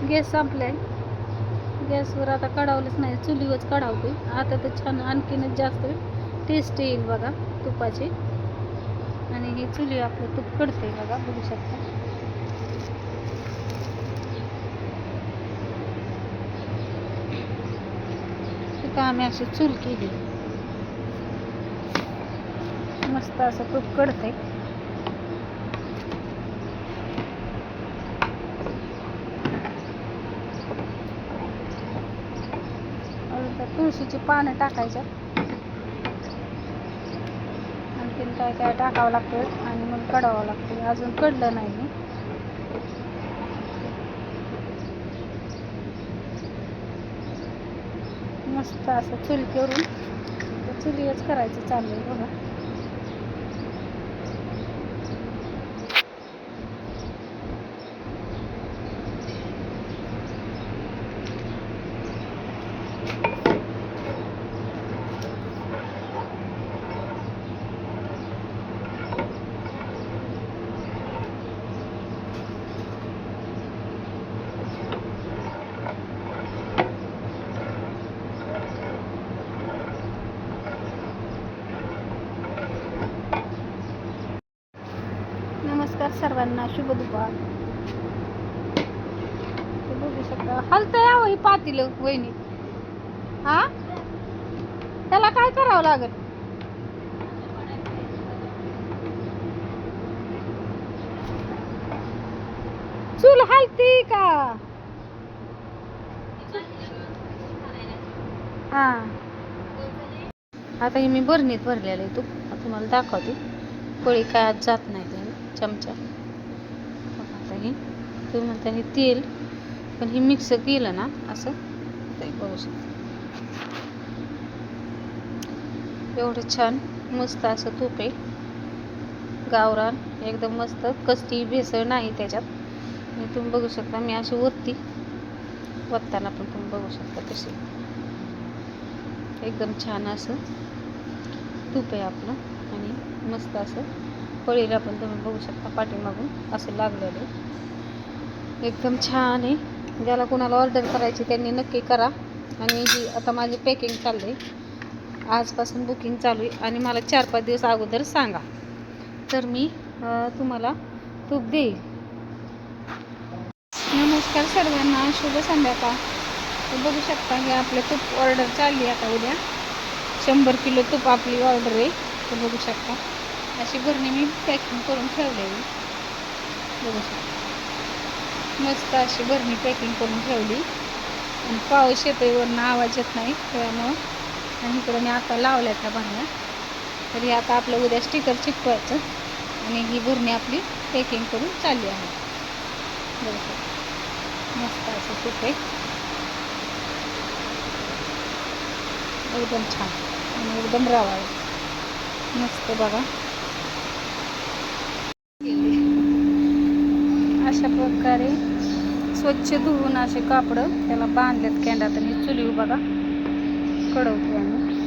Gas संपलाय. गॅसवर आता कढावलंच नाही, चुलीवरच कढावते. आता तर छान आणखीनच जास्त टेस्ट येईल बघा तुपाची. आणि ही चुली आपलं तूप कडते बघा, बघू शकता. तिथं आम्ही अशी चूल केली, मस्त असं तूप कडते. तुळशीची पानं टाकायच्या, आणखीन काय काय टाकावं लागतं आणि मग कढावं लागतं. अजून कडलं नाही मी. मस्त असं चूल करून चुलीवरच करायचं चाललंय बघा. नमस्कार सर्वांना, शुभ दुपार. बघू शकता हलतंय यावं ही पातीलं वहिनी. हा, त्याला काय करावं लागेल? चूल हलती का? हा, आता हे मी बरणीत भरलेलं आहे तूप. तुम्हाला दाखवते. पळी काय आज जात नाही त्याने चमचा. आता हे तुम्ही म्हणता हे तेल, पण हे मिक्स केलं ना असं बघू शकता. एवढं छान मस्त असं तूप आहे, गावरान एकदम मस्त. कसली भेसळ नाही त्याच्यात. आणि तुम्ही बघू शकता मी अशी वरती वत्ताना पण तुम्ही बघू शकता कशी एकदम छान असं तूप आहे आपलं. आणि मस्त असं पळीला पण तुम्ही बघू शकता पाठीमागून असं लागलेलं आहे, एकदम छान आहे. ज्याला कोणाला ऑर्डर करायची त्यांनी नक्की करा. आणि ही आता माझी पॅकिंग चालू आहे, आजपासून बुकिंग चालू आहे. आणि मला 4-5 दिवस अगोदर सांगा, तर मी तुम्हाला तूप देईल. नमस्कार सर्वांना, शुभ संध्याकाळ. बघू शकता हे आपलं तूप ऑर्डर चालली आता उद्या. 100 किलो तूप आपली ऑर्डर आहे. तर बघू शकता अशी भरणी मी पॅकिंग करून ठेवलेली. बघू शकता मस्त अशी भरणी पॅकिंग करून ठेवली. आणि पाऊस येतोय, वरनं आवाज येत नाही त्यामुळं. आणि इकडं मी आता लावल्या त्या भरण्या. तरी आता आपलं उद्या स्टिकर चिकटवायचं आणि ही भरणी आपली पॅकिंग करून चालली आहे. बघू शकता मस्त असं तूप आहे, एकदम छान आणि एकदम रवा आहे मस्त बघा. अशा प्रकारे स्वच्छ धुवून असे कापड त्याला बांधलेत कॅन्डात. आणि चुलीवर बघा कडवतो आम्ही.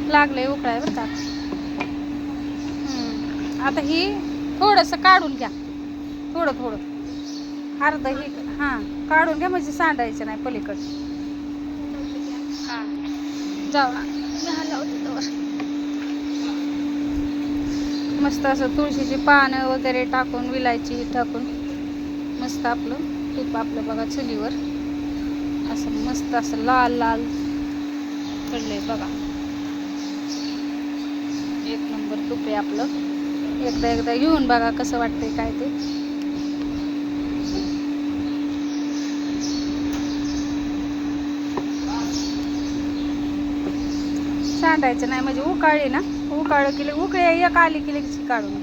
लागलंय उकळाय बरं का. आता ही थोडंसं काढून घ्या, थोडं थोडं अर्ध ही हां काढून घ्या, म्हणजे सांडायचं नाही पलीकडे. हां जाऊ मस्त असं तुळशीची पानं वगैरे टाकून, विलायची टाकून मस्त आपलं तूप आपलं बघा चुलीवर असं मस्त असं लाल लाल पडलंय बघा. एक नंबर तूप आहे आपलं. एकदा घेऊन बघा कसं वाटतंय काय ते. सांडायचं नाही, म्हणजे उकाळली ना, उकाळलं की उकळी एक आली की लगेच काढून.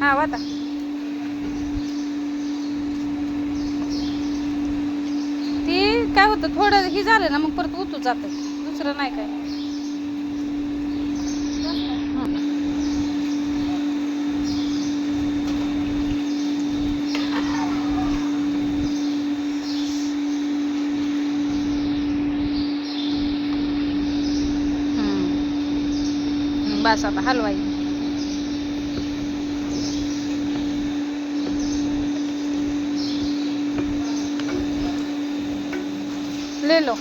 हा वाता ती काय होतं, थोडं ही झालं ना मग परत उतू जातं, दुसरं नाही काय. बस आता हलवाई. ले लो